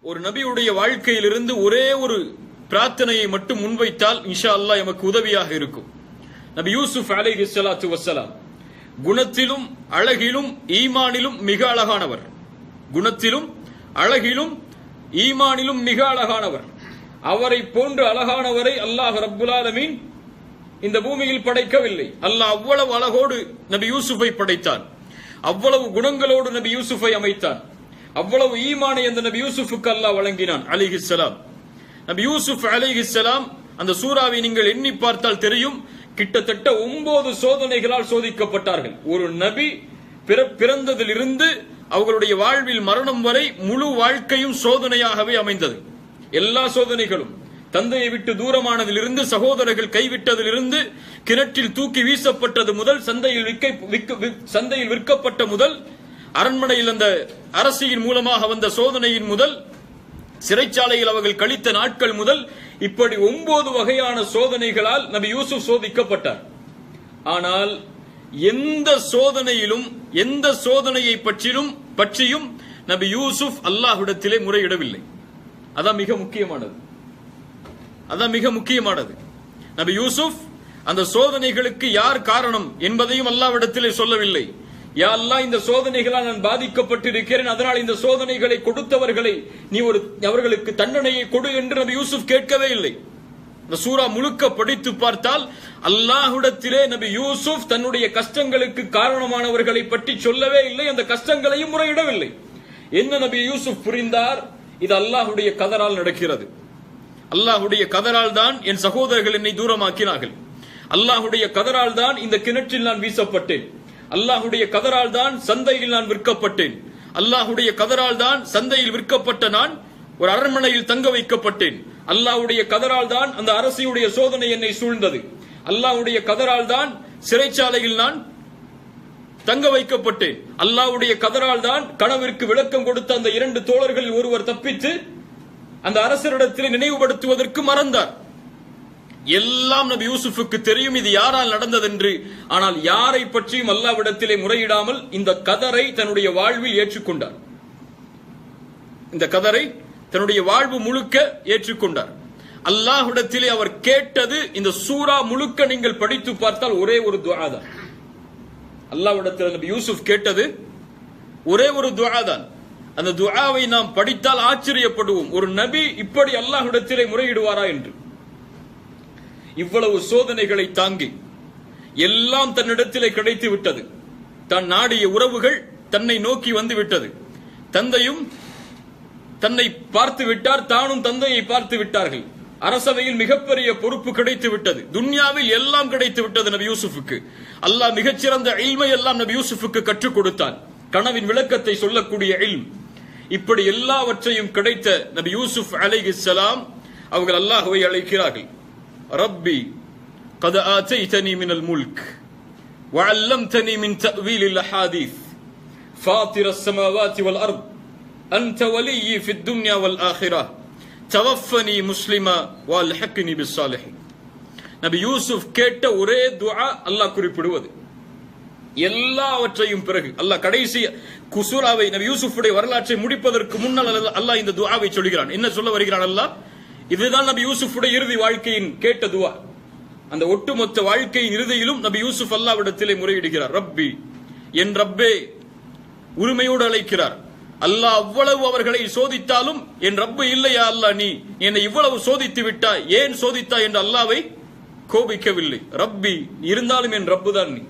ஒரு நபியுடைய வாழ்க்கையிலிருந்து ஒரே ஒரு பிரார்த்தனையை மட்டும் முன்வைத்தால் இன்ஷா அல்லாஹ் எமக்கு உதவியாக இருக்கும். நபி யூசுப் அலைஹிஸ்ஸலாத்து வஸ்ஸலாம் குணத்திலும் அழகிலும் ஈமானிலும் மிக அழகானவர். குணத்திலும் அழகிலும் ஈமானிலும் மிக அழகானவர். அவரை போன்று அழகானவரை அல்லாஹ் ரப்புல் ஆலமீன் இந்த பூமியில் படைக்கவில்லை. அல்லாஹ் அவ்வளவு அழகோடு நபி யூசுஃபை படைத்தான். அவ்வளவு குணங்களோடு நபி யூசுஃபை அமைத்தான். அவ்வளவு ஈமானை அந்த நபி யூசுஃபுக்கு அல்லாஹ் வழங்கினான் அலைஹிஸ்ஸலாம். நபி யூசுப் அலைஹிஸ்ஸலாம் அந்த சூராவை நீங்கள் எண்ணி பார்த்தால் தெரியும், கிட்டத்தட்ட 9 சோதனைகளால் சோதிக்கப்பட்டார்கள். ஒரு நபி பிறந்ததிலிருந்து அவர்களுடைய வாழ்வில் மரணம் வரை முழு வாழ்க்கையும் சோதனையாகவே அமைந்தது. எல்லா சோதனைகளும் தந்தையை விட்டு தூரமானதிலிருந்து, சகோதரர்கள் கைவிட்டதிலிருந்து, கிணற்றில் தூக்கி வீசப்பட்டது முதல், சந்தையில் விற்கப்பட்ட முதல், அரண்மனையில் அந்த அரசியின் மூலமாக வந்த சோதனையின் முதல், சிறைச்சாலையில் அவர்கள் கழித்த நாட்கள் முதல், இப்படி 9 வகையான சோதனைகளால் நபி யூசுப் சோதிக்கப்பட்டார். ஆனால் எந்த சோதனையிலும் எந்த சோதனையை பற்றியும் நபி யூசுப் அல்லாஹ்விடத்திலே முறையிடவில்லை. அதான் மிக முக்கியமானது. நபி யூசுப் அந்த சோதனைகளுக்கு யார் காரணம் என்பதையும் அல்லாஹ்விடத்திலே சொல்லவில்லை. யா அல்லாஹ், இந்த சோதனைகளால் நான் பாதிக்கப்பட்டிருக்கிறேன், அதனால் இந்த சோதனைகளை கொடுத்தவர்களை நீ அவர்களுக்கு தண்டனையை கொடு என்று நபி யூசுப் கேட்கவே இல்லை. இந்த சூரா முழுக்க படித்து பார்த்தால் அல்லாஹ்விடத்திலே நபி யூசுப் தன்னுடைய கஷ்டங்களுக்கு காரணமானவர்களை பற்றி சொல்லவே இல்லை, அந்த கஷ்டங்களையும் முறையிடவில்லை. என்ன நபி யூசுப் புரிந்தார்? இது அல்லாஹ்வுடைய கதரால் நடக்கிறது. அல்லாஹ்வுடைய கதரால் தான் என் சகோதரர்கள் என்னை தூரமாக்கினார்கள். அல்லாஹ்வுடைய கதரால் தான் இந்த கிணற்றில் நான் வீசப்பட்டேன். அல்லாஹ்வுடைய கதரால் தான் சந்தையில் நான் விற்கப்பட்டேன். அல்லாஹ்வுடைய கதரால் தான் சந்தையில் விற்கப்பட்ட நான் ஒரு அரண்மனையில் தங்க வைக்கப்பட்டேன். அல்லாஹ்வுடைய கதரால் தான் அந்த அரசியுடைய சோதனை என்னை சூழ்ந்தது. அல்லாஹ்வுடைய கதரால் தான் சிறைச்சாலையில் நான் தங்க வைக்கப்பட்டேன். அல்லாஹ்வுடைய கதரால் தான் கனவிற்கு விளக்கம் கொடுத்த அந்த 2 தோழர்களில் ஒருவர் தப்பித்து அந்த அரசரிடத்தில் நினைவுபடுத்துவதற்கு மறந்தார். எல்லாம் நபி யூசுஃபுக்கு தெரியும் இது யாரால் நடந்ததென்று. ஆனால் யாரை பற்றியும் அல்லாஹ்விடத்திலே முறையிடாமல் இந்த கதரை தன்னுடைய வாழ்வில் ஏற்றுக்கொண்டார். இந்த கதரை தன்னுடைய வாழ்வு முழுக்க ஏற்றுக்கொண்டார். அல்லாஹ்விடத்திலே அவர் கேட்டது, இந்த சூரா முழுக்க நீங்கள் படித்து பார்த்தால் ஒரே ஒரு துஆ தான். அல்லாஹ்விடத்தில் நபி யூசுப் கேட்டது ஒரே ஒரு துஆ தான். அந்த துஆவை நாம் படித்தால் ஆச்சரியப்படுவோம், ஒரு நபி இப்படி அல்லாஹ்விடத்திலே முறையிடுவாரா என்று. இவ்வளவு சோதனைகளை தாங்கி எல்லாம் தன்னிடத்திலே கிடைத்து விட்டது. தான் நாடிய உறவுகள் தன்னை நோக்கி வந்து விட்டது. தந்தையும் தன்னை பார்த்து விட்டார், தானும் தந்தையை பார்த்து விட்டார்கள். அரசவையில் மிகப்பெரிய பொறுப்பு கிடைத்து விட்டது. துன்யாவில் எல்லாம் கிடைத்து விட்டது நபி யூசுஃபுக்கு. அல்லாஹ் மிகச்சிறந்த இல்மை எல்லாம் நபி யூசுஃபுக்கு கற்றுக் கொடுத்தான். கனவின் விளக்கத்தை சொல்லக்கூடிய இல்ம். இப்படி எல்லாவற்றையும் கிடைத்த நபி யூசுப் அலைஹிஸ்ஸலாம் அவர்கள் அல்லாஹ்வை அழைக்கிறார்கள். ரப்பி قد آتيتني من الملك وعلمتني من تأويل الأحاديث فاطر السماوات والأرض أنت ولي في الدنيا والآخرة توفني مسلما والحقني بالصالحين. நபி யூசுப் கேட்ட ஒரே துஆ அல்லாஹ் குறிப்பிடுவது. எல்லாவற்றையும் பிறகு அல்லாஹ் கடைசி குசூராவை நபி யூசுஃபுடைய வரலாற்றை முடிப்பதற்கு முன்னால் அல்லாஹ் இந்த துஆவை சொல்கிறான். என்ன சொல்ல வருகிறான் அல்லாஹ்? இதுதான் நபி யூசுஃபுடைய இறுதி வாழ்க்கையின் கேட்ட துஆ. அந்த ஒட்டுமொத்த வாழ்க்கையின் இறுதியிலும் நபி யூசுப் அல்லாஹ்விடத்திலே முறையிடுகிறார். ரப்பி, என் ரப்பே, உரிமையோடு அழைக்கிறார். அல்லாஹ் அவ்வளவு அவர்களை சோதித்தாலும் என் ரப்பு இல்லையா அல்லாஹ், நீ என்னை இவ்வளவு சோதித்து விட்டாய், ஏன் சோதித்தாய் என்று அல்லாஹ்வை கோபிக்கவில்லை. ரப்பி, இருந்தாலும் என் ரப்பு தான் நீ.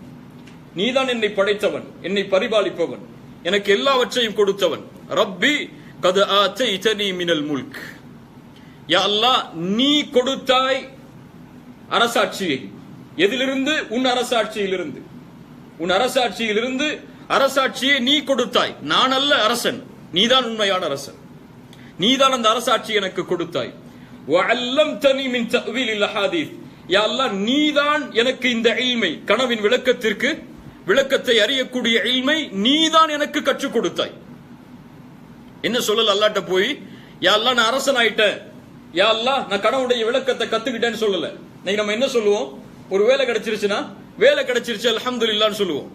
நீதான் என்னை படைத்தவன், என்னை பரிபாலிப்பவன், எனக்கு எல்லாவற்றையும் கொடுத்தவன். ரப்பி கத் ஆதைதனி மினல் முல்க். யா அல்லாஹ், நீ கொடுத்தாய் அரசாட்சியை. எதிலிருந்து? உன் அரசாட்சியிலிருந்து. உன் அரசாட்சியிலிருந்து அரசாட்சியை நீ கொடுத்தாய். நான் அல்ல அரசன், நீதான் உண்மையான அரசன். நீதான் அந்த அரசாட்சி எனக்கு கொடுத்தாய். வஅல்லம்தனி மின் தஅவீலில் அஹாதீஸ். யா அல்லாஹ், நீதான் எனக்கு இந்த இல்மை, கனவின் விளக்கத்தை அறியக்கூடிய இல்மை நீதான் எனக்கு கற்றுக் கொடுத்தாய். என்ன சொல்லல அல்லாஹ்ட்ட போய், யா அல்லாஹ் நான் அரசன் ஆயிட்டேன், யா அல்லாஹ் நான் கனவுடைய விளக்கத்தை கத்துக்கிட்டேன்னு சொல்லல. நம்ம என்ன சொல்லுவோம்? ஒரு வேலை கிடைச்சிருச்சுன்னா, வேலை கிடைச்சிருச்சு அல்ஹம்துலில்லாஹ்னு சொல்லுவோம்.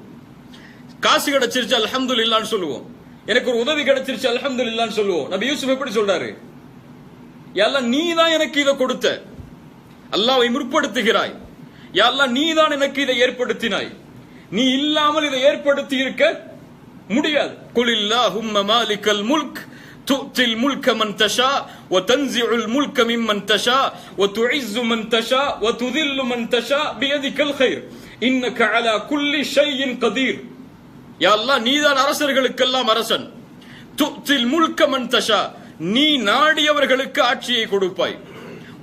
காசு கிடைச்சிருச்சு அல்ஹம்துலில்லாஹ்னு சொல்லுவோம். எனக்கு ஒரு உதவி கிடைச்சிருச்சு அல்ஹம்துலில்லாஹ்னு சொல்லுவோம். நபி யூசுப் எப்படி சொல்றாரு? யா அல்லாஹ் நீ தான் எனக்கு இதை கொடுத்த, அல்லாஹ்வை முற்படுத்துகிறாய். யா அல்லாஹ் நீ தான் எனக்கு இதை ஏற்படுத்தினாய், நீ இல்லாமல் இதை ஏற்படுத்தி இருக்க முடியாது. குலில்லாஹும்ம மாலிகல் முல்க் تؤتي الملك من تشاء وتنزع الملك ممن تشاء وتعز من تشاء وتذل من تشاء بيدك الخير إنك على كل شيء قدير. யா அல்லாஹ் நீதான் அரசர்களுக்கெல்லாம் அரசன். تؤتي الملك من تشاء, நீ நாடியவர்களுக்கு ஆட்சியை கொடுப்பாய்.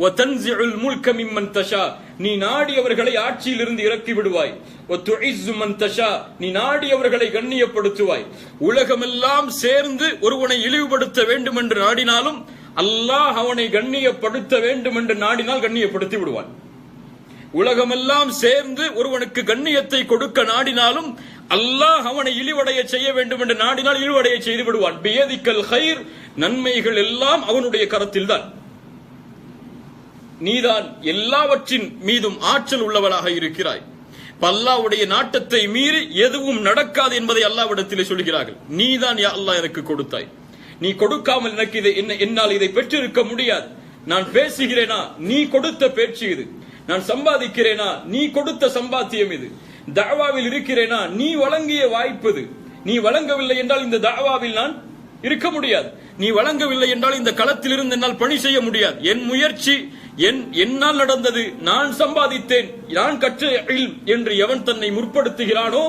وتنزع الملك ممن تشاء, நீ நாடியவர்களை ஆட்சியிலிருந்து இறக்கி விடுவாய். وتعز من تشاء, நீ நாடியவர்களை கண்ணியப்படுத்துவாய். உலகமெல்லாம் சேர்ந்து ஒருவனை இழிவுபடுத்த வேண்டும் என்று நாடினாலும் அல்லாஹ் அவனை கண்ணியப்படுத்த வேண்டும் என்று நாடினால் கண்ணியப்படுத்தி விடுவான். உலகமெல்லாம் சேர்ந்து ஒருவனுக்கு கண்ணியத்தை கொடுக்க நாடினாலும் அல்லாஹ் அவனை இழிவடைய செய்ய வேண்டும் என்று நாடினால் இழிவடைய செய்து விடுவான். பியதிக்கல் கைர், நன்மைகள் எல்லாம் அவனுடைய கரத்தில் தான். நீதான் எல்லாவற்றின் மீதும் ஆற்றல் உள்ளவளாக இருக்கிறாய். அல்லாஹ்வுடைய நாட்டத்தை மீறி எதுவும் நடக்காது என்பதை அல்லாஹ்விடத்திலே சொல்கிறார்கள். நீதான் யா அல்லாஹ் எனக்கு கொடுத்தாய், நீ கொடுக்காமல் எனக்கு என்னால் இதை பெற்றிருக்க முடியாது. நான் பேசுகிறேனா நீ கொடுத்த பேச்சு இது, நான் சம்பாதிக்கிறேனா நீ கொடுத்த சம்பாத்தியம் இது, தஅவாவில் இருக்கிறேனா நீ வழங்கிய வாய்ப்பு இது. நீ வழங்கவில்லை என்றால் இந்த தஅவாவில் நான் இருக்க முடியாது. நீ வழங்கவில்லை என்றால் இந்த களத்தில் இருந்து என்னால் பணி செய்ய முடியாது. என் முயற்சி என்னால் நடந்தது, நான் சம்பாதித்தேன், நான் கற்ற இல்ம் என்று எவன் தன்னை முற்படுத்துகிறானோ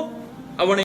அவனை